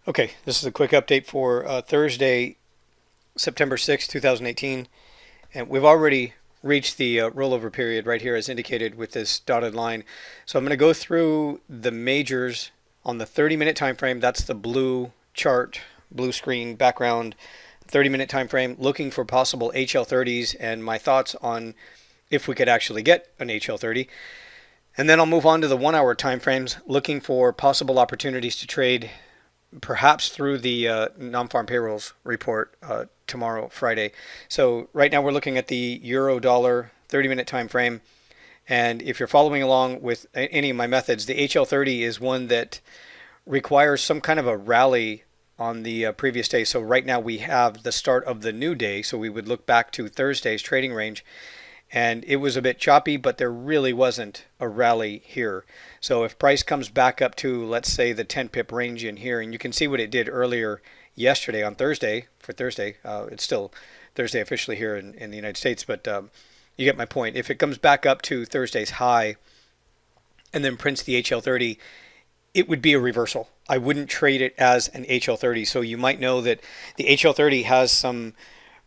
Okay, this is a quick update for Thursday, September 6th, 2018. And we've already reached the rollover period right here as indicated with this dotted line. So I'm going to go through the majors on the 30-minute time frame. That's the blue chart, blue screen background, 30-minute time frame, looking for possible HL30s and my thoughts on if we could actually get an HL30. And then I'll move on to the 1 hour time frames, looking for possible opportunities to trade perhaps through the non-farm payrolls report tomorrow, Friday. So right now we're looking at the euro dollar 30-minute time frame. And if you're following along with any of my methods, the HL30 is one that requires some kind of a rally on the previous day. So right now we have the start of the new day. So we would look back to Thursday's trading range. And it was a bit choppy, but there really wasn't a rally here. So if price comes back up to, let's say, the 10 pip range in here, and you can see what it did earlier yesterday on Thursday, for Thursday, it's still Thursday officially here in the United States, but you get my point. If it comes back up to Thursday's high and then prints the HL30, it would be a reversal. I wouldn't trade it as an HL30. So you might know that the HL30 has some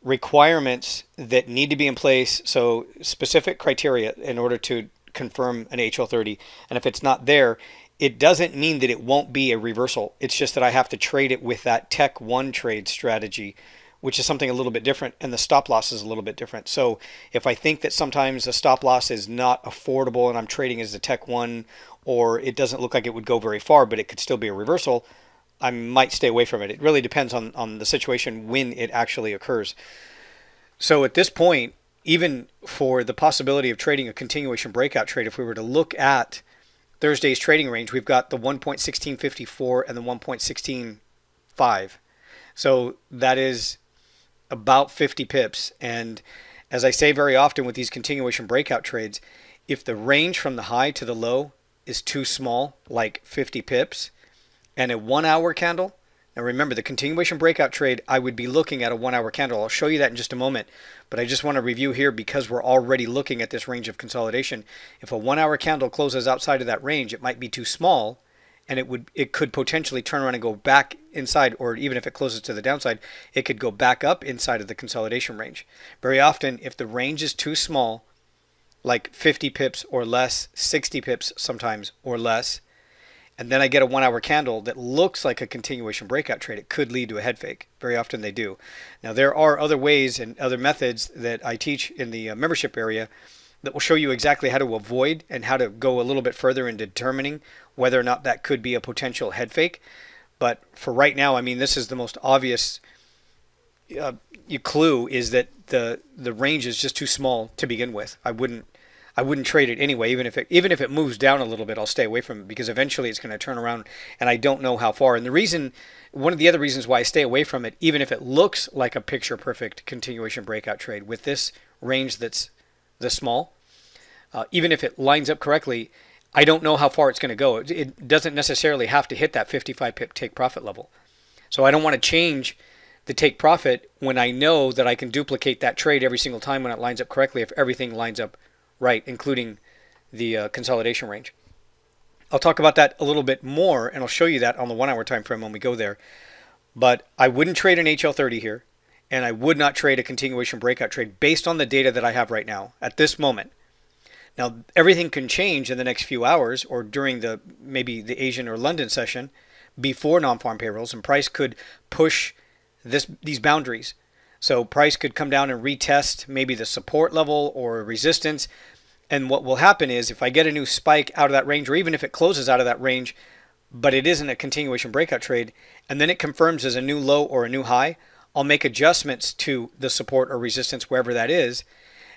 requirements that need to be in place, so specific criteria in order to confirm an HL30. And if it's not there, it doesn't mean that it won't be a reversal. It's just that I have to trade it with that Tech 1 trade strategy, which is something a little bit different, and the stop loss is a little bit different. So if I think that sometimes the stop loss is not affordable and I'm trading as the Tech 1, or it doesn't look like it would go very far, but it could still be a reversal, I might stay away from it. It really depends on the situation when it actually occurs. So at this point, even for the possibility of trading a continuation breakout trade, if we were to look at Thursday's trading range, we've got the 1.1654 and the 1.165. So that is about 50 pips. And as I say very often with these continuation breakout trades, if the range from the high to the low is too small, like 50 pips, and a 1 hour candle. Now remember, the continuation breakout trade, I would be looking at a 1 hour candle. I'll show you that in just a moment, but I just want to review here because we're already looking at this range of consolidation. If a 1 hour candle closes outside of that range, it might be too small, and it could potentially turn around and go back inside, or even if it closes to the downside, it could go back up inside of the consolidation range. Very often, if the range is too small, like 50 pips or less, 60 pips sometimes or less, and then I get a 1 hour candle that looks like a continuation breakout trade, it could lead to a head fake. Very often they do. Now there are other ways and other methods that I teach in the membership area that will show you exactly how to avoid and how to go a little bit further in determining whether or not that could be a potential head fake. But for right now, I mean, this is the most obvious clue, is that the range is just too small to begin with. I wouldn't trade it anyway. Even if it moves down a little bit, I'll stay away from it because eventually it's going to turn around, and I don't know how far. And one of the other reasons why I stay away from it, even if it looks like a picture perfect continuation breakout trade with this range that's this small, even if it lines up correctly, I don't know how far it's going to go. It doesn't necessarily have to hit that 55 pip take profit level. So I don't want to change the take profit when I know that I can duplicate that trade every single time when it lines up correctly, if everything lines up right, including the consolidation range. I'll talk about that a little bit more, and I'll show you that on the 1 hour time frame when we go there. But I wouldn't trade an HL30 here, and I would not trade a continuation breakout trade based on the data that I have right now at this moment. Now everything can change in the next few hours, or during maybe the Asian or London session before non-farm payrolls, and price could push these boundaries. So price could come down and retest maybe the support level or resistance. And what will happen is if I get a new spike out of that range, or even if it closes out of that range, but it isn't a continuation breakout trade, and then it confirms as a new low or a new high, I'll make adjustments to the support or resistance wherever that is.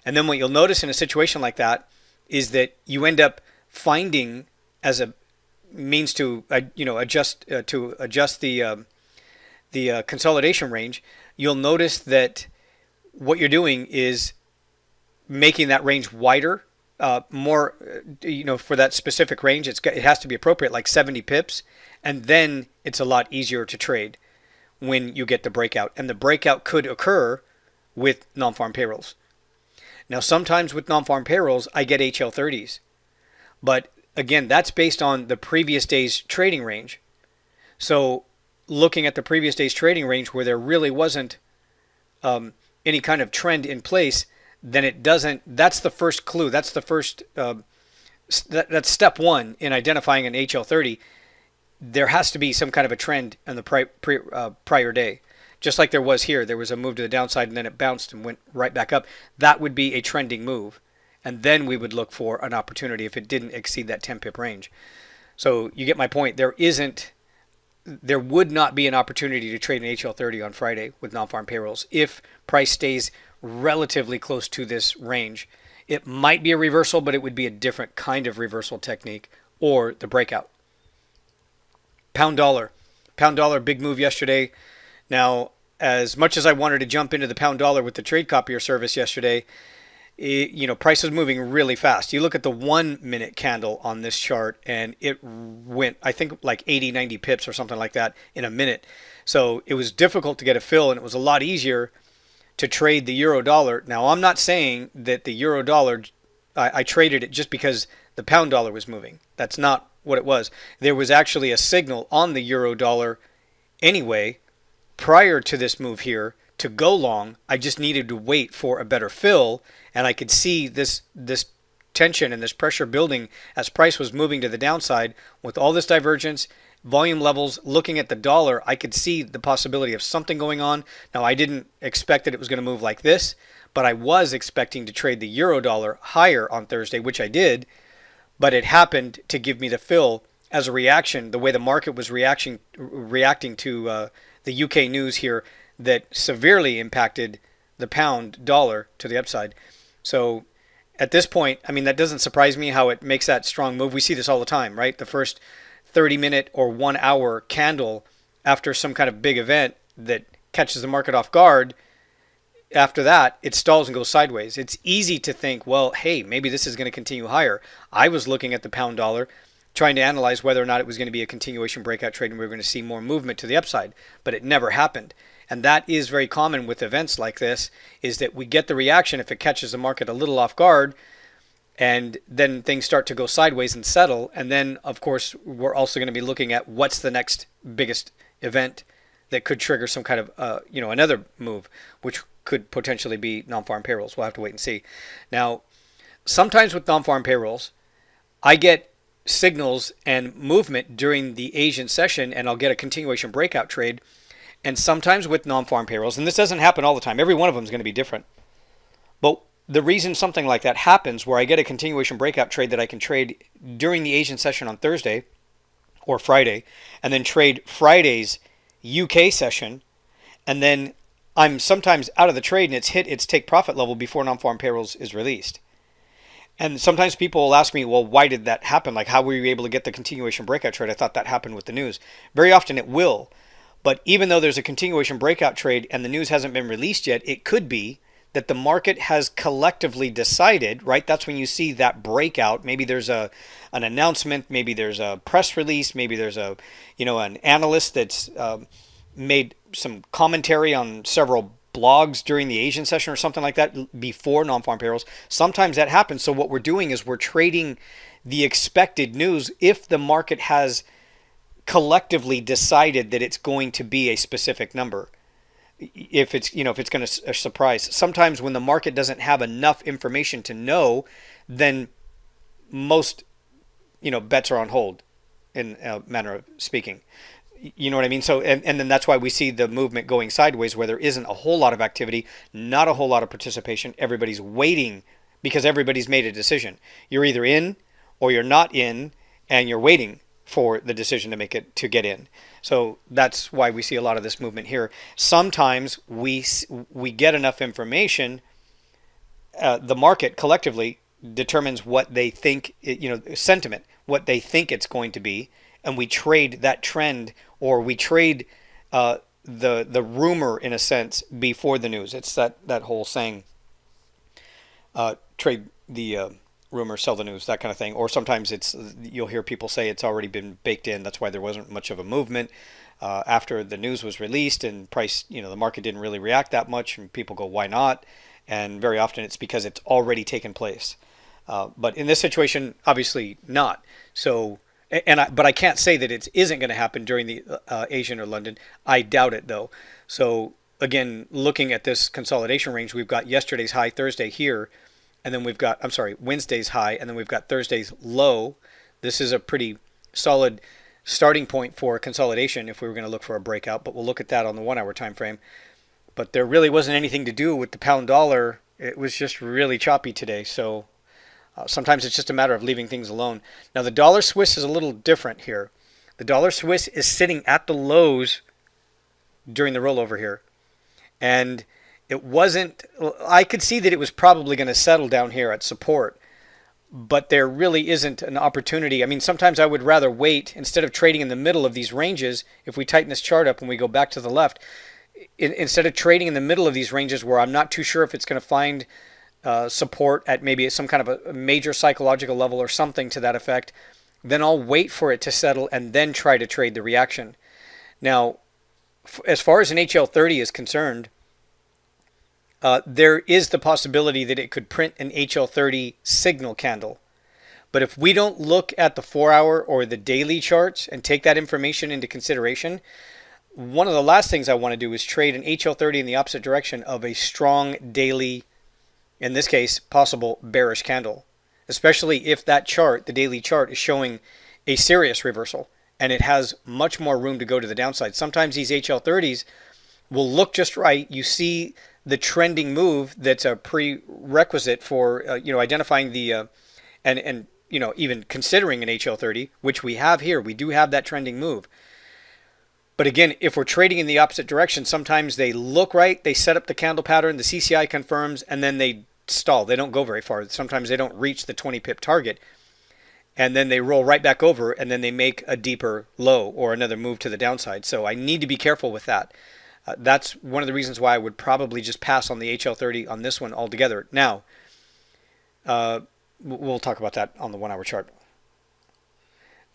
And then what you'll notice in a situation like that is that you end up finding, as a means to adjust the consolidation range, you'll notice that what you're doing is making that range wider, more, for that specific range. It has to be appropriate, like 70 pips, and then it's a lot easier to trade when you get the breakout. And the breakout could occur with non-farm payrolls. Now, sometimes with non-farm payrolls, I get HL30s, but again, that's based on the previous day's trading range. So looking at the previous day's trading range where there really wasn't any kind of trend in place, then it doesn't. That's the first clue. That's the first. That's step one in identifying an HL30. There has to be some kind of a trend in the prior day. Just like there was here, there was a move to the downside and then it bounced and went right back up. That would be a trending move. And then we would look for an opportunity if it didn't exceed that 10 pip range. So you get my point. There would not be an opportunity to trade an HL30 on Friday with non-farm payrolls if price stays relatively close to this range. It might be a reversal, but it would be a different kind of reversal technique or the breakout. Pound dollar. Pound dollar, big move yesterday. Now, as much as I wanted to jump into the pound dollar with the trade copier service yesterday, price was moving really fast. You look at the 1 minute candle on this chart and it went, I think, like 80, 90 pips or something like that in a minute. So it was difficult to get a fill, and it was a lot easier to trade the euro dollar. Now, I'm not saying that the euro dollar, I traded it just because the pound dollar was moving. That's not what it was. There was actually a signal on the euro dollar anyway prior to this move here to go long. I just needed to wait for a better fill, and I could see this tension and this pressure building as price was moving to the downside with all this divergence, volume levels. Looking at the dollar, I could see the possibility of something going on. Now, I didn't expect that it was going to move like this, but I was expecting to trade the euro dollar higher on Thursday, which I did, but it happened to give me the fill as a reaction, the way the market was reacting to the UK news here that severely impacted the pound dollar to the upside. So at this point, I mean, that doesn't surprise me how it makes that strong move. We see this all the time, right? The first 30-minute or 1 hour candle after some kind of big event that catches the market off guard, after that, it stalls and goes sideways. It's easy to think, well, hey, maybe this is going to continue higher. I was looking at the pound dollar, trying to analyze whether or not it was going to be a continuation breakout trade and we were going to see more movement to the upside, but it never happened. And that is very common with events like this, is that we get the reaction if it catches the market a little off guard, and then things start to go sideways and settle. And then, of course, we're also going to be looking at what's the next biggest event that could trigger some kind of, another move, which could potentially be non-farm payrolls. We'll have to wait and see. Now, sometimes with non-farm payrolls, I get signals and movement during the Asian session, and I'll get a continuation breakout trade. And sometimes with non-farm payrolls, and this doesn't happen all the time, every one of them is going to be different. But the reason something like that happens, where I get a continuation breakout trade that I can trade during the Asian session on Thursday or Friday, and then trade Friday's UK session, and then I'm sometimes out of the trade and it's hit its take profit level before non-farm payrolls is released. And sometimes people will ask me, well, why did that happen? Like, how were you able to get the continuation breakout trade? I thought that happened with the news. Very often it will. But even though there's a continuation breakout trade and the news hasn't been released yet, it could be that the market has collectively decided, right? That's when you see that breakout. Maybe there's an announcement, maybe there's a press release, maybe there's an analyst that's made some commentary on several blogs during the Asian session or something like that before non-farm payrolls. Sometimes that happens. So what we're doing is we're trading the expected news if the market has collectively decided that it's going to be a specific number. If it's going to surprise. Sometimes when the market doesn't have enough information to know, then most bets are on hold, in a manner of speaking. You know what I mean? So, and then that's why we see the movement going sideways, where there isn't a whole lot of activity, not a whole lot of participation. Everybody's waiting because everybody's made a decision. You're either in or you're not in, and you're waiting for the decision to get in. So that's why we see a lot of this movement here. Sometimes we get enough information. The market collectively determines what they think, sentiment, what they think it's going to be, and we trade that trend, or we trade the rumor in a sense before the news. It's that whole saying, trade the rumor, sell the news, that kind of thing. Or sometimes you'll hear people say it's already been baked in. That's why there wasn't much of a movement after the news was released, and price, the market didn't really react that much, and people go, why not? And very often it's because it's already taken place. But in this situation, obviously not. So But I can't say that it isn't going to happen during the Asian or London. I doubt it though. So again, looking at this consolidation range, we've got yesterday's high Thursday here, and then we've got, I'm sorry, Wednesday's high, and then we've got Thursday's low. This is a pretty solid starting point for consolidation if we were going to look for a breakout, but we'll look at that on the 1 hour time frame. But there really wasn't anything to do with the pound dollar. It was just really choppy today. So sometimes it's just a matter of leaving things alone. Now the dollar Swiss is a little different here. The dollar Swiss is sitting at the lows during the rollover here. And it wasn't, I could see that it was probably going to settle down here at support, but there really isn't an opportunity. I mean, sometimes I would rather wait instead of trading in the middle of these ranges. If we tighten this chart up and we go back to the left, instead of trading in the middle of these ranges where I'm not too sure if it's going to find support at maybe some kind of a major psychological level or something to that effect, then I'll wait for it to settle and then try to trade the reaction. Now, as far as an HL30 is concerned, there is the possibility that it could print an HL30 signal candle. But if we don't look at the 4 hour or the daily charts and take that information into consideration, one of the last things I want to do is trade an HL30 in the opposite direction of a strong daily, in this case, possible bearish candle. Especially if that chart, the daily chart, is showing a serious reversal and it has much more room to go to the downside. Sometimes these HL30s will look just right. You see the trending move that's a prerequisite for identifying the and even considering an HL30, which we have here. We do have that trending move. But again, if we're trading in the opposite direction, sometimes they look right, they set up the candle pattern, the CCI confirms, and then they stall. They don't go very far. Sometimes they don't reach the 20 pip target, and then they roll right back over, and then they make a deeper low or another move to the downside. So I need to be careful with that. That's one of the reasons why I would probably just pass on the HL30 on this one altogether. Now, we'll talk about that on the 1 hour chart.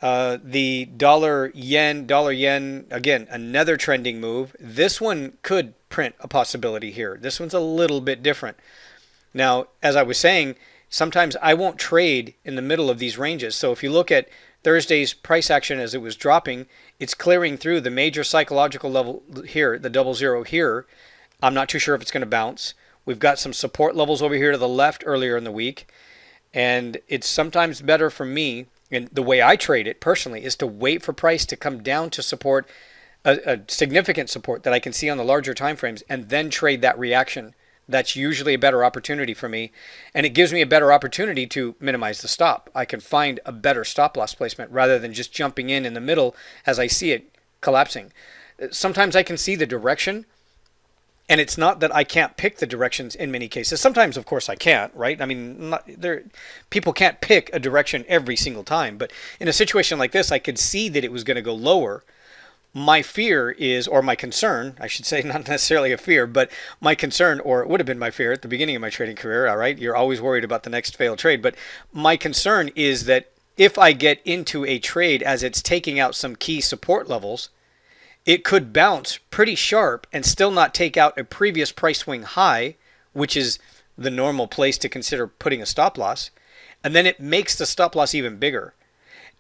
The dollar yen, again, another trending move. This one could print a possibility here. This one's a little bit different. Now, as I was saying, sometimes I won't trade in the middle of these ranges. So if you look at Thursday's price action as it was dropping, it's clearing through the major psychological level here, the 00 here. I'm not too sure if it's going to bounce. We've got some support levels over here to the left earlier in the week. And it's sometimes better for me, and the way I trade it personally, is to wait for price to come down to support, a significant support that I can see on the larger time frames, and then trade that reaction. That's usually a better opportunity for me, and it gives me a better opportunity to minimize the stop. I can find a better stop loss placement rather than just jumping in the middle as I see it collapsing. Sometimes I can see the direction, and it's not that I can't pick the directions in many cases. Sometimes, of course, I can't, right? I mean, people can't pick a direction every single time, but in a situation like this, I could see that it was going to go lower. My fear is, or my concern, I should say, not necessarily a fear, but my concern, or it would have been my fear at the beginning of my trading career, all right? You're always worried about the next failed trade, but my concern is that if I get into a trade as it's taking out some key support levels, it could bounce pretty sharp and still not take out a previous price swing high, which is the normal place to consider putting a stop loss, and then it makes the stop loss even bigger.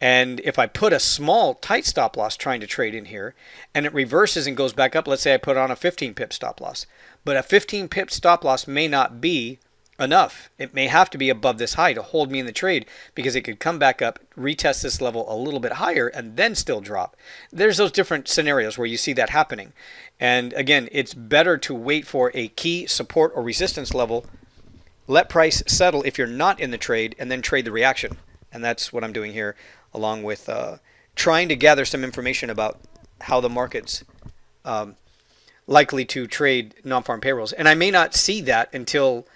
And if I put a small tight stop loss trying to trade in here and it reverses and goes back up, let's say I put on a 15 pip stop loss, but a 15 pip stop loss may not be enough. It may have to be above this high to hold me in the trade because it could come back up, retest this level a little bit higher, and then still drop. There's those different scenarios where you see that happening. And again, it's better to wait for a key support or resistance level, let price settle if you're not in the trade, and then trade the reaction. And that's what I'm doing here, along with trying to gather some information about how the market's likely to trade non-farm payrolls. And I may not see that until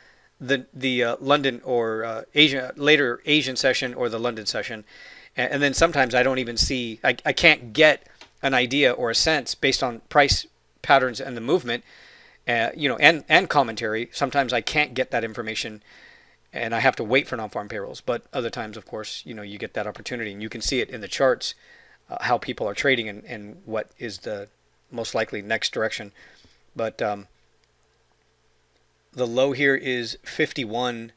the London or later Asian session or the London session. And then sometimes I don't even see, I can't get an idea or a sense based on price patterns and the movement, and commentary. Sometimes I can't get that information and I have to wait for non-farm payrolls. But other times, of course, you get that opportunity and you can see it in the charts, how people are trading and what is the most likely next direction. But the low here is 51.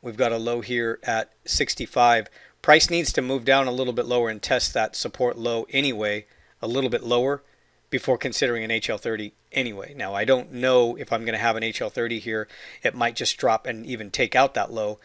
We've got a low here at 65. Price needs to move down a little bit lower and test that support low anyway, a little bit lower, before considering an HL30 anyway. Now, I don't know if I'm going to have an HL30 here. It might just drop and even take out that low.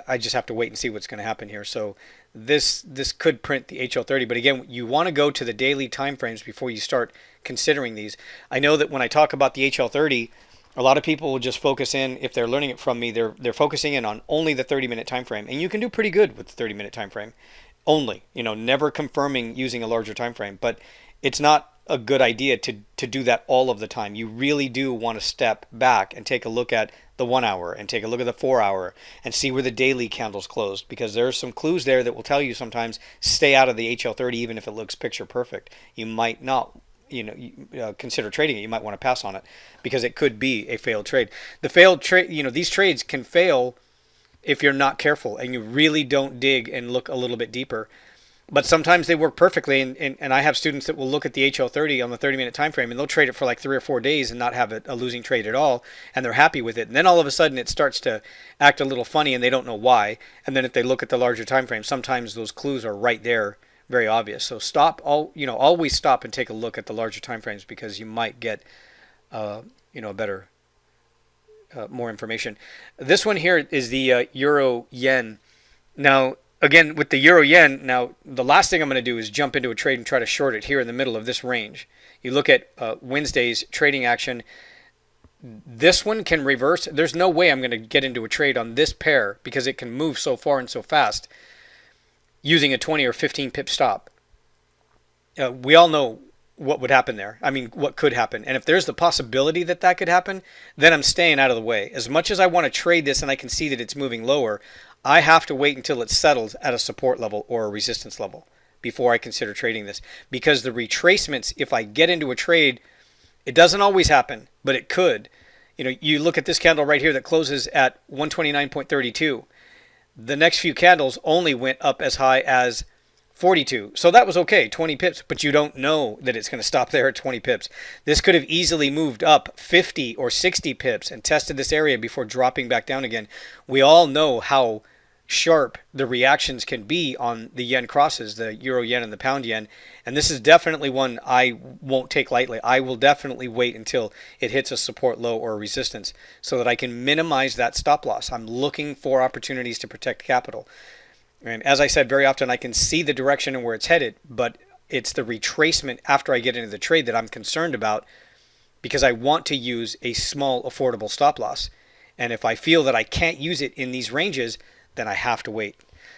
I just have to wait and see what's going to happen here. So this could print the HL30, but again, you want to go to the daily time frames before you start considering these. I know that when I talk about the HL30, a lot of people will just focus in, if they're learning it from me, they're focusing in on only the 30-minute time frame, and you can do pretty good with the 30-minute time frame only, never confirming using a larger time frame. But it's not a good idea to do that all of the time. You really do want to step back and take a look at the 1 hour and take a look at the 4 hour and see where the daily candles closed, because there are some clues there that will tell you sometimes stay out of the HL30 even if it looks picture perfect. You might not consider trading it. You might want to pass on it because it could be a failed trade. The failed trade, these trades can fail if you're not careful and you really don't dig and look a little bit deeper. But sometimes they work perfectly, and I have students that will look at the HL30 on the 30-minute time frame, and they'll trade it for like 3 or 4 days and not have a losing trade at all, and they're happy with it. And then all of a sudden it starts to act a little funny, and they don't know why. And then if they look at the larger time frame, sometimes those clues are right there, very obvious. So always stop and take a look at the larger time frames, because you might get a better, more information. This one here is the Euro Yen. Now, again, with the Euro Yen, now the last thing I'm going to do is jump into a trade and try to short it here in the middle of this range. You look at Wednesday's trading action. This one can reverse. There's no way I'm going to get into a trade on this pair because it can move so far and so fast using a 20 or 15 pip stop. We all know what would happen there. I mean, what could happen. And if there's the possibility that that could happen, then I'm staying out of the way. As much as I want to trade this and I can see that it's moving lower, I have to wait until it settles at a support level or a resistance level before I consider trading this. Because the retracements, if I get into a trade, it doesn't always happen, but it could. You look at this candle right here that closes at 129.32. The next few candles only went up as high as 42. So that was okay, 20 pips, but you don't know that it's going to stop there at 20 pips. This could have easily moved up 50 or 60 pips and tested this area before dropping back down again. We all know how sharp the reactions can be on the yen crosses, the Euro Yen and the Pound Yen, and this is definitely one I won't take lightly. I will definitely wait until it hits a support low or a resistance so that I can minimize that stop loss. I'm looking for opportunities to protect capital. And as I said, very often I can see the direction and where it's headed, but it's the retracement after I get into the trade that I'm concerned about, because I want to use a small affordable stop loss. And if I feel that I can't use it in these ranges, then I have to wait.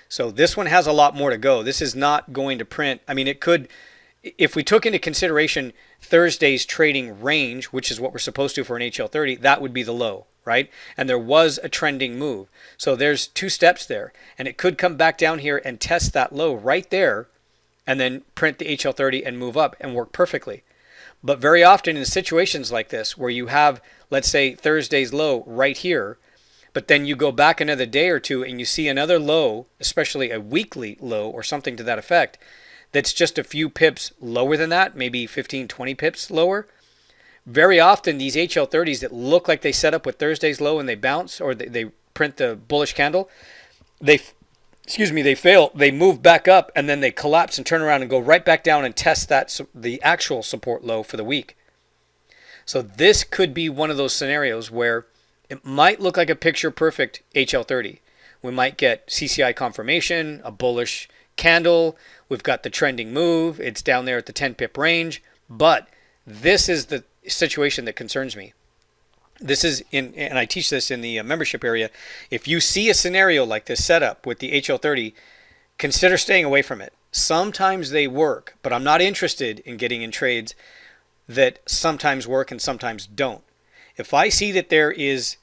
So this one has a lot more to go. This is not going to print. I mean, it could, if we took into consideration Thursday's trading range, which is what we're supposed to for an HL30, that would be the low, right? And there was a trending move. So there's 2 steps there. And it could come back down here and test that low right there and then print the HL30 and move up and work perfectly. But very often in situations like this where you have, let's say, Thursday's low right here, but then you go back another day or two and you see another low, especially a weekly low or something to that effect, that's just a few pips lower than that, maybe 15, 20 pips lower. Very often these HL30s that look like they set up with Thursday's low and they bounce, or they print the bullish candle, they fail, they move back up and then they collapse and turn around and go right back down and test the actual support low for the week. So this could be one of those scenarios where it might look like a picture perfect HL30. We might get CCI confirmation, a bullish candle. We've got the trending move. It's down there at the 10 pip range. But this is the situation that concerns me. This is and I teach this in the membership area. If you see a scenario like this set up with the HL30, consider staying away from it. Sometimes they work, but I'm not interested in getting in trades that sometimes work and sometimes don't. If I see that there is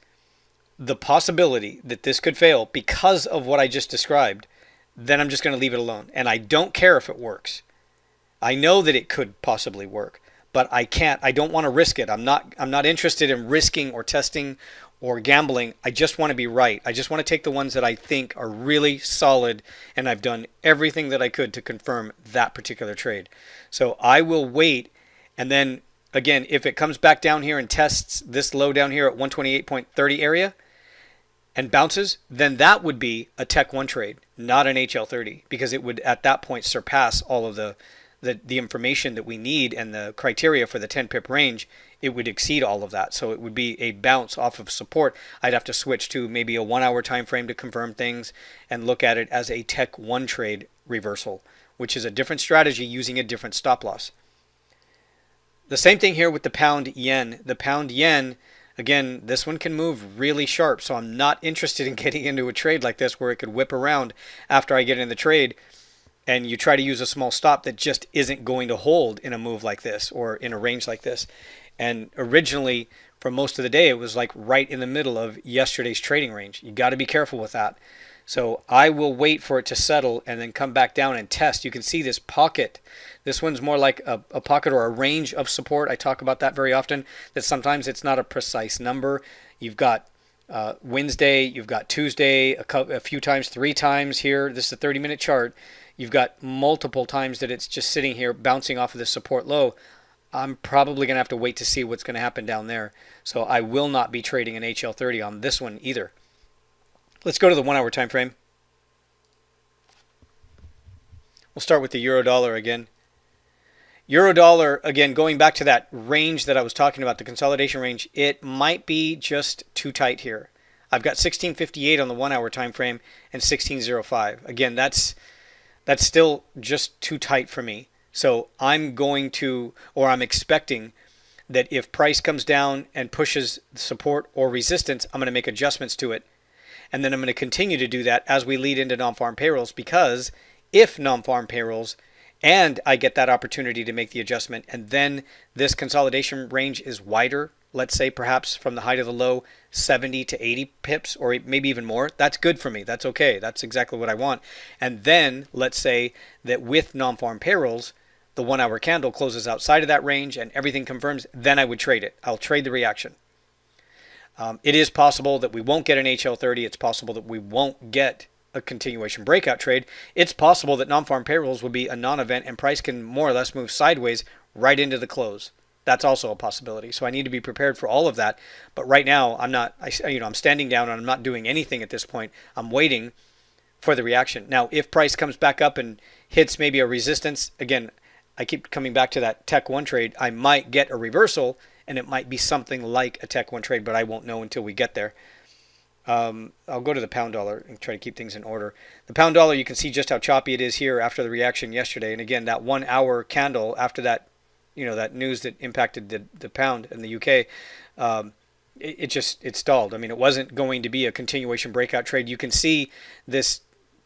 the possibility that this could fail because of what I just described, then I'm just going to leave it alone. And I don't care if it works. I know that it could possibly work, but I don't want to risk it. I'm not interested in risking or testing or gambling. I just want to be right. I just want to take the ones that I think are really solid, and I've done everything that I could to confirm that particular trade. So I will wait, and then again, if it comes back down here and tests this low down here at 128.30 area and bounces, then that would be a Tech 1 trade. not an HL30, because it would at that point surpass all of the information that we need and the criteria for the 10 pip range. It would exceed all of that. So it would be a bounce off of support. I'd have to switch to maybe a 1 hour time frame to confirm things and look at it as a Tech 1 trade reversal, which is a different strategy using a different stop loss. The same thing here with the pound yen. The pound yen, again, this one can move really sharp, so I'm not interested in getting into a trade like this where it could whip around after I get in the trade and you try to use a small stop that just isn't going to hold in a move like this or in a range like this. And originally, for most of the day, it was like right in the middle of yesterday's trading range. You got to be careful with that. So I will wait for it to settle and then come back down and test. You can see this pocket. This one's more like a pocket or a range of support. I talk about that very often, that sometimes it's not a precise number. You've got Wednesday, you've got Tuesday, a few times, 3 times here. This is a 30-minute chart. You've got multiple times that it's just sitting here bouncing off of the support low. I'm probably going to have to wait to see what's going to happen down there. So I will not be trading an HL30 on this one either. Let's go to the 1 hour time frame. We'll start with the euro dollar again. Euro dollar, again, going back to that range that I was talking about, the consolidation range, it might be just too tight here. I've got 1658 on the 1 hour time frame and 1605. Again, that's still just too tight for me. So I'm going to, or I'm expecting that if price comes down and pushes support or resistance, I'm going to make adjustments to it. And then I'm going to continue to do that as we lead into non-farm payrolls, because if non-farm payrolls and I get that opportunity to make the adjustment and then this consolidation range is wider, let's say perhaps from the high to the low 70 to 80 pips or maybe even more, that's good for me. That's okay. That's exactly what I want. And then let's say that with non-farm payrolls, the 1 hour candle closes outside of that range and everything confirms, then I would trade it. I'll trade the reaction. It is possible that we won't get an HL30. It's possible that we won't get a continuation breakout trade. It's possible that non-farm payrolls will be a non-event and price can more or less move sideways right into the close. That's also a possibility. So I need to be prepared for all of that. But right now, I'm standing down and I'm not doing anything at this point. I'm waiting for the reaction. Now, if price comes back up and hits maybe a resistance, again, I keep coming back to that Tech 1 trade. I might get a reversal and it might be something like a Tech 1 trade, but I won't know until we get there. I'll go to the pound dollar and try to keep things in order. The pound dollar, you can see just how choppy it is here after the reaction yesterday. And again, that 1 hour candle after that, that news that impacted the pound in the UK, it stalled. I mean, it wasn't going to be a continuation breakout trade. You can see this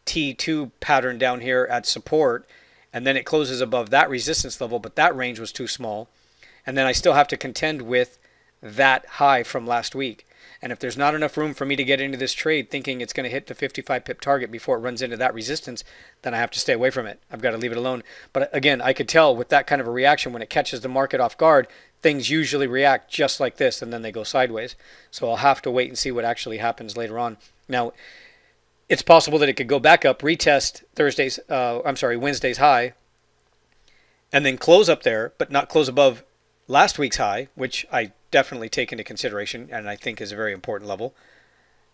T2 pattern down here at support, and then it closes above that resistance level, but that range was too small. And then I still have to contend with that high from last week. And if there's not enough room for me to get into this trade thinking it's going to hit the 55 pip target before it runs into that resistance, then I have to stay away from it. I've got to leave it alone. But again, I could tell with that kind of a reaction, when it catches the market off guard, things usually react just like this and then they go sideways. So I'll have to wait and see what actually happens later on. Now, it's possible that it could go back up, retest Wednesday's high, and then close up there, but not close above last week's high, which I definitely take into consideration and I think is a very important level,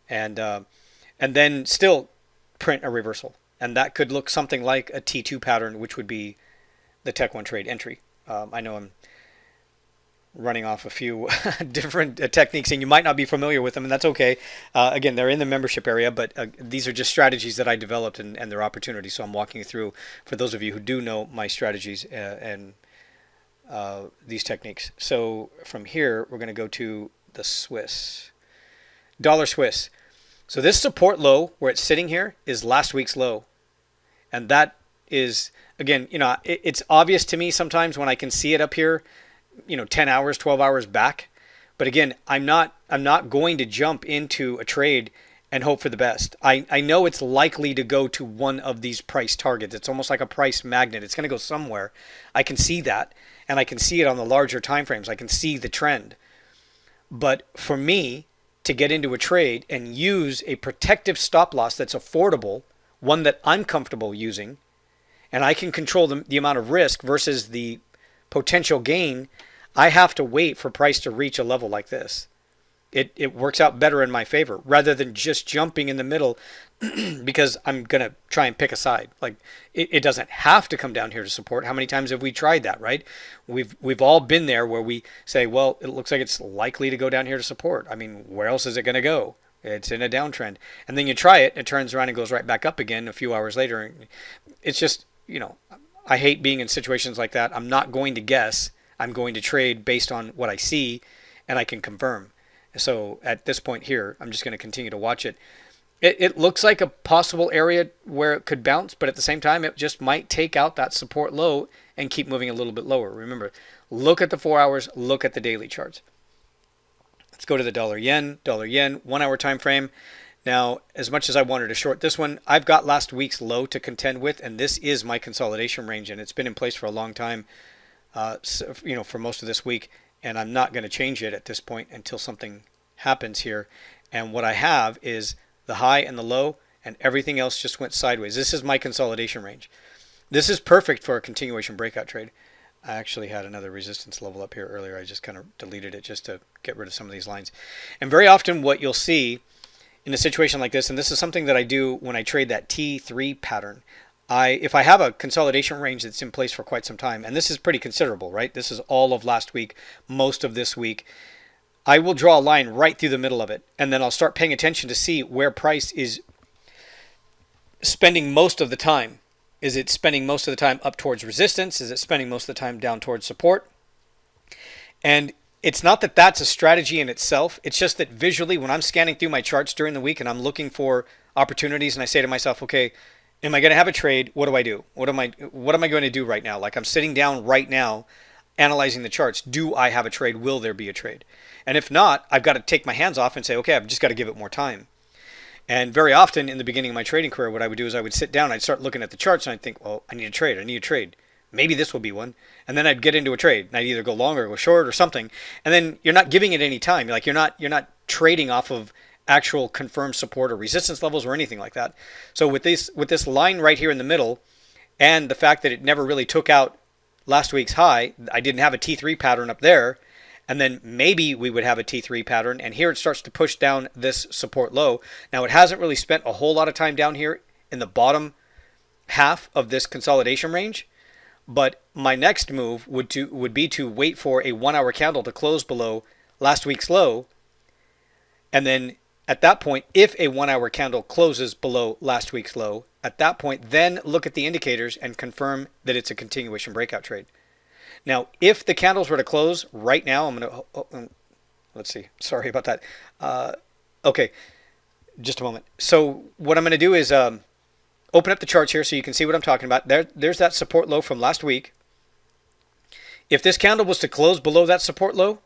and then still print a reversal, and that could look something like a T2 pattern, which would be the Tech 1 trade entry. I know I'm running off a few different techniques and you might not be familiar with them, and that's okay. Again, they're in the membership area, but these are just strategies that I developed and their opportunities, so I'm walking you through for those of you who do know my strategies and these techniques. So from here, we're going to go to the Swiss. Dollar Swiss. So this support low where it's sitting here is last week's low. And that is, again, it's obvious to me sometimes when I can see it up here, 10 hours, 12 hours back. But again, I'm not going to jump into a trade and hope for the best. I know it's likely to go to one of these price targets. It's almost like a price magnet. It's going to go somewhere. I can see that. And I can see it on the larger time frames. I can see the trend. But for me to get into a trade and use a protective stop loss that's affordable, one that I'm comfortable using, and I can control the amount of risk versus the potential gain, I have to wait for price to reach a level like this. It works out better in my favor rather than just jumping in the middle because I'm going to try and pick a side. Like it doesn't have to come down here to support. How many times have we tried that, right? We've all been there where we say, well, it looks like it's likely to go down here to support. I mean, where else is it going to go? It's in a downtrend. And then you try it, it turns around and goes right back up again a few hours later. It's just, I hate being in situations like that. I'm not going to guess. I'm going to trade based on what I see and I can confirm. So at this point here, I'm just going to continue to watch it. It looks like a possible area where it could bounce, but at the same time, it just might take out that support low and keep moving a little bit lower. Remember, look at the 4 hours, look at the daily charts. Let's go to the dollar yen, 1 hour time frame. Now, as much as I wanted to short this one, I've got last week's low to contend with, and this is my consolidation range, and it's been in place for a long time, for most of this week, and I'm not going to change it at this point until something happens here. And what I have is the high and the low, and everything else just went sideways. This is my consolidation range. This is perfect for a continuation breakout trade. I actually had another resistance level up here earlier. I just kind of deleted it just to get rid of some of these lines. And very often what you'll see in a situation like this, and this is something that I do when I trade that T3 pattern, if I have a consolidation range that's in place for quite some time, and this is pretty considerable, right? This is all of last week, most of this week. I will draw a line right through the middle of it, and then I'll start paying attention to see where price is spending most of the time. Is it spending most of the time up towards resistance? Is it spending most of the time down towards support? And it's not that that's a strategy in itself. It's just that visually, when I'm scanning through my charts during the week and I'm looking for opportunities, and I say to myself, okay, am I going to have a trade? What do? What am I going to do right now? Like I'm sitting down right now, analyzing the charts. Do I have a trade? Will there be a trade? And if not, I've got to take my hands off and say, okay, I've just got to give it more time. And very often in the beginning of my trading career, what I would do is I would sit down, I'd start looking at the charts, and I'd think, well, I need a trade. Maybe this will be one. And then I'd get into a trade, and I'd either go long or go short or something. And then you're not giving it any time. Like you're not trading off of actual confirmed support or resistance levels or anything like that. So with this line right here in the middle, and the fact that it never really took out last week's high, I didn't have a T3 pattern up there. And then maybe we would have a T3 pattern, and here it starts to push down this support low. Now it hasn't really spent a whole lot of time down here in the bottom half of this consolidation range, but my next move would be to wait for a 1 hour candle to close below last week's low, and then at that point, if a 1 hour candle closes below last week's low, at that point then look at the indicators and confirm that it's a continuation breakout trade. Now, if the candles were to close right now, I'm going to, let's see, sorry about that. Okay, just a moment. So what I'm going to do is open up the charts here so you can see what I'm talking about. There's that support low from last week. If this candle was to close below that support low,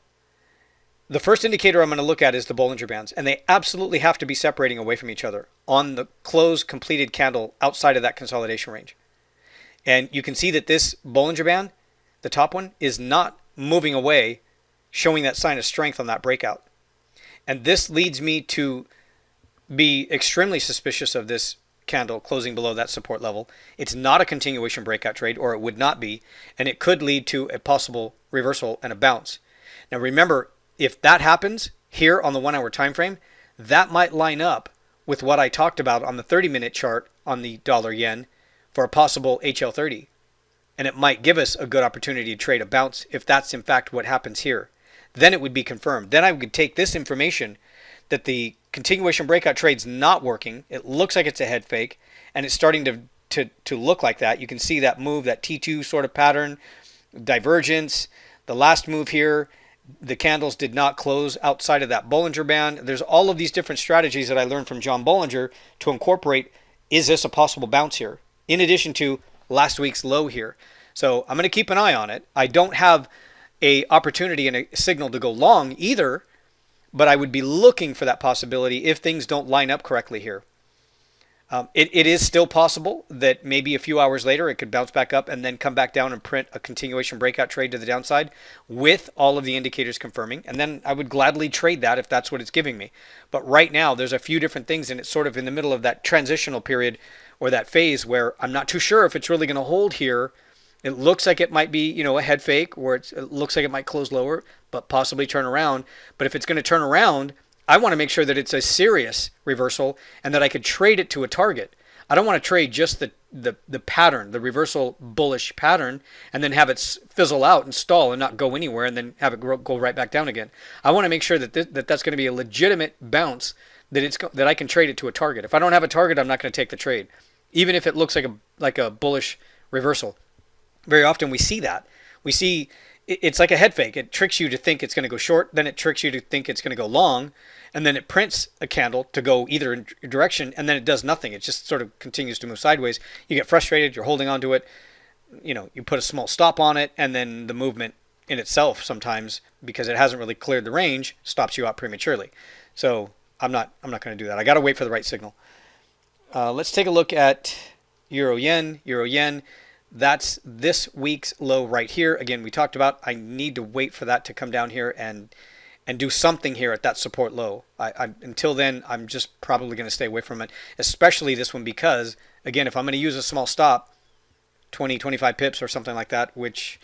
the first indicator I'm going to look at is the Bollinger Bands, and they absolutely have to be separating away from each other on the close completed candle outside of that consolidation range. And you can see that this Bollinger Band, the top one, is not moving away, showing that sign of strength on that breakout. And this leads me to be extremely suspicious of this candle closing below that support level. It's not a continuation breakout trade, or it would not be, and it could lead to a possible reversal and a bounce. Now remember, if that happens here on the 1 hour time frame, that might line up with what I talked about on the 30-minute chart on the dollar yen for a possible HL30. And it might give us a good opportunity to trade a bounce if that's in fact what happens here. Then it would be confirmed. Then I would take this information that the continuation breakout trade's not working. It looks like it's a head fake, and it's starting to look like that. You can see that move, that T2 sort of pattern, divergence. The last move here, the candles did not close outside of that Bollinger Band. There's all of these different strategies that I learned from John Bollinger to incorporate, is this a possible bounce here? In addition to last week's low here. So I'm going to keep an eye on it. I don't have a opportunity and a signal to go long either, but I would be looking for that possibility if things don't line up correctly here. It is still possible that maybe a few hours later it could bounce back up and then come back down and print a continuation breakout trade to the downside with all of the indicators confirming, and then I would gladly trade that if that's what it's giving me. But right now there's a few different things, and it's sort of in the middle of that transitional period or that phase where I'm not too sure if it's really going to hold here It looks like it might be, a head fake, or it looks like it might close lower, but possibly turn around. But if it's going to turn around, I want to make sure that it's a serious reversal and that I could trade it to a target. I don't want to trade just the pattern, the reversal bullish pattern, and then have it fizzle out and stall and not go anywhere and then have it go right back down again. I want to make sure that that's going to be a legitimate bounce, that I can trade it to a target. If I don't have a target, I'm not going to take the trade, even if it looks like a bullish reversal. Very often we see that. We see it's like a head fake. It tricks you to think it's going to go short, then it tricks you to think it's going to go long, and then it prints a candle to go either direction, and then it does nothing. It just sort of continues to move sideways. You get frustrated, you're holding on to it, you put a small stop on it, and then the movement in itself sometimes, because it hasn't really cleared the range, stops you out prematurely. So I'm not going to do that. I got to wait for the right signal. Let's take a look at Euro Yen. Euro Yen. That's this week's low right here. Again, we talked about I need to wait for that to come down here and do something here at that support low. Until then, I'm just probably going to stay away from it, especially this one, because, again, if I'm going to use a small stop, 20, 25 pips or something like that, which,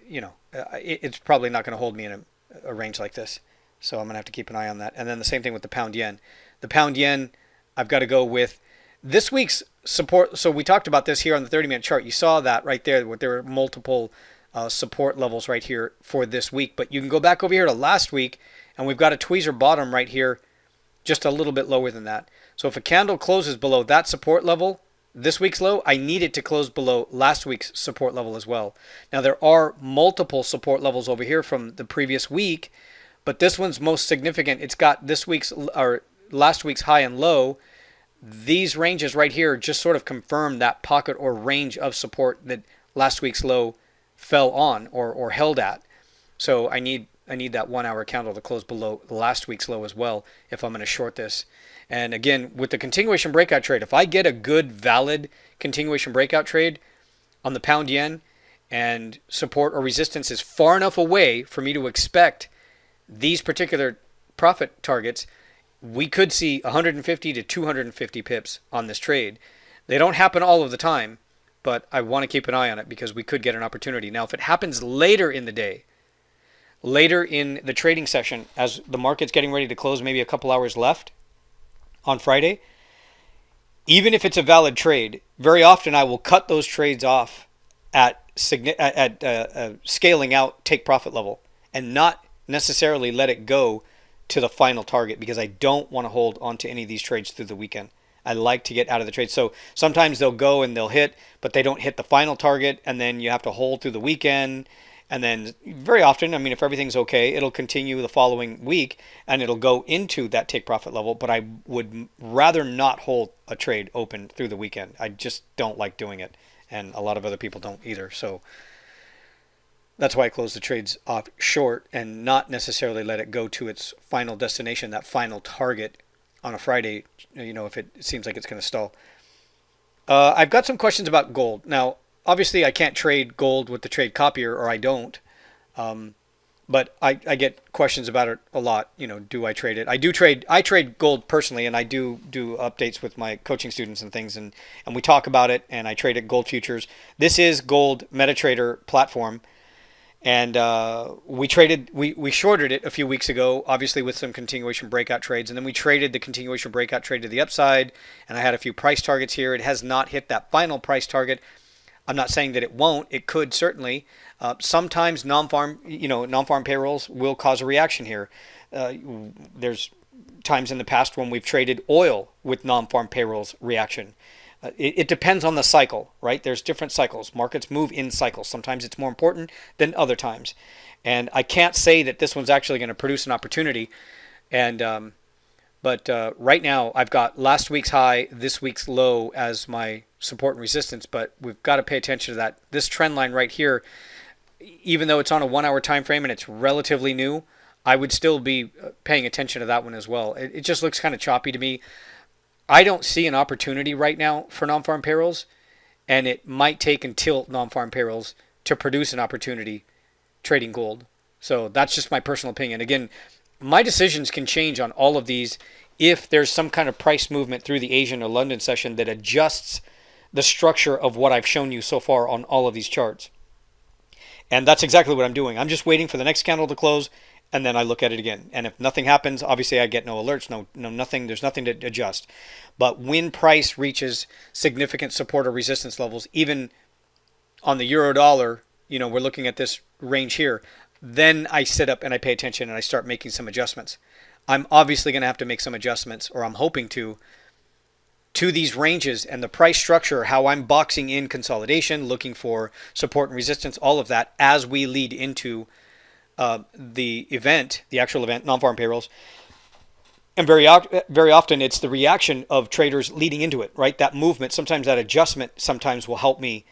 it's probably not going to hold me in a range like this. So I'm going to have to keep an eye on that. And then the same thing with the pound yen. The pound yen, I've got to go with this week's support. So we talked about this here on the 30-minute chart. You saw that right there, where there were multiple support levels right here for this week. But you can go back over here to last week, and we've got a tweezer bottom right here, just a little bit lower than that. So if a candle closes below that support level, this week's low, I need it to close below last week's support level as well. Now, there are multiple support levels over here from the previous week, but this one's most significant. It's got this week's or last week's high and low. These ranges right here just sort of confirm that pocket or range of support that last week's low fell on or held at. So I need that 1 hour candle to close below last week's low as well if I'm going to short this. And again, with the continuation breakout trade, if I get a good valid continuation breakout trade on the pound yen and support or resistance is far enough away for me to expect these particular profit targets, we could see 150 to 250 pips on this trade. They don't happen all of the time, but I want to keep an eye on it because we could get an opportunity. Now, if it happens later in the day, later in the trading session, as the market's getting ready to close, maybe a couple hours left on Friday, even if it's a valid trade, very often I will cut those trades off at scaling out take profit level and not necessarily let it go to the final target, because I don't want to hold on to any of these trades through the weekend. I like to get out of the trade. So sometimes they'll go and they'll hit, but they don't hit the final target, and then you have to hold through the weekend. And then very often, if everything's okay, it'll continue the following week and it'll go into that take profit level. But I would rather not hold a trade open through the weekend. I just don't like doing it. And a lot of other people don't either. So that's why I close the trades off short and not necessarily let it go to its final destination, that final target on a Friday, if it seems like it's going to stall. I've got some questions about gold. Now, obviously, I can't trade gold with the trade copier, or I don't. But I get questions about it a lot. Do I trade it? I trade gold personally, and I do updates with my coaching students and things, and we talk about it, and I trade it gold futures. This is gold MetaTrader platform. And we shorted it a few weeks ago, obviously with some continuation breakout trades, and then we traded the continuation breakout trade to the upside, and I had a few price targets here. It has not hit that final price target. I'm not saying that it won't. It could certainly. Sometimes non-farm payrolls will cause a reaction here. There's times in the past when we've traded oil with non-farm payrolls reaction. It depends on the cycle, right? There's different cycles. Markets move in cycles. Sometimes it's more important than other times. And I can't say that this one's actually going to produce an opportunity. And but right now, I've got last week's high, this week's low as my support and resistance. But we've got to pay attention to that. This trend line right here, even though it's on a 1 hour time frame and it's relatively new, I would still be paying attention to that one as well. It just looks kind of choppy to me. I don't see an opportunity right now for non-farm payrolls, and it might take until non-farm payrolls to produce an opportunity trading gold. So that's just my personal opinion. Again, my decisions can change on all of these if there's some kind of price movement through the Asian or London session that adjusts the structure of what I've shown you so far on all of these charts. And that's exactly what I'm doing. I'm just waiting for the next candle to close, and then I look at it again. And if nothing happens, obviously I get no alerts, no nothing. There's nothing to adjust. But when price reaches significant support or resistance levels, even on the euro dollar, we're looking at this range here. Then I sit up and I pay attention and I start making some adjustments. I'm obviously going to have to make some adjustments, or I'm hoping to these ranges and the price structure, how I'm boxing in consolidation, looking for support and resistance, all of that as we lead into the event, the actual event, non-farm payrolls. And very often it's the reaction of traders leading into it, right? That movement, sometimes that adjustment sometimes will help me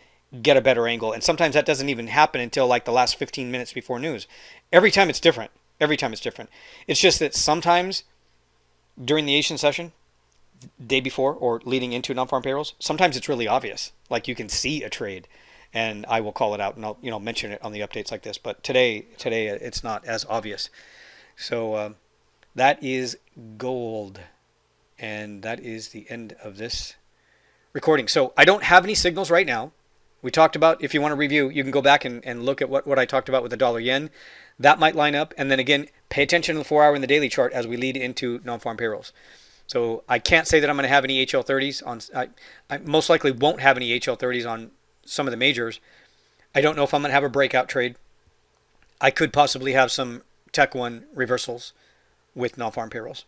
get a better angle. And sometimes that doesn't even happen until like the last 15 minutes before news. Every time it's different. Every time it's different. It's just that sometimes during the Asian session, day before or leading into non-farm payrolls, sometimes it's really obvious. Like you can see a trade, and I will call it out and I'll mention it on the updates like this. But today it's not as obvious. So that is gold, and that is the end of this recording. So I don't have any signals right now. We talked about, if you want to review, you can go back and look at what I talked about with the dollar yen. That might line up. And then again, pay attention to the 4-hour and the daily chart as we lead into non-farm payrolls. So I can't say that I'm going to have any HL30s on. I most likely won't have any HL30s on some of the majors. I don't know if I'm going to have a breakout trade. I could possibly have some Tech 1 reversals with non-farm payrolls.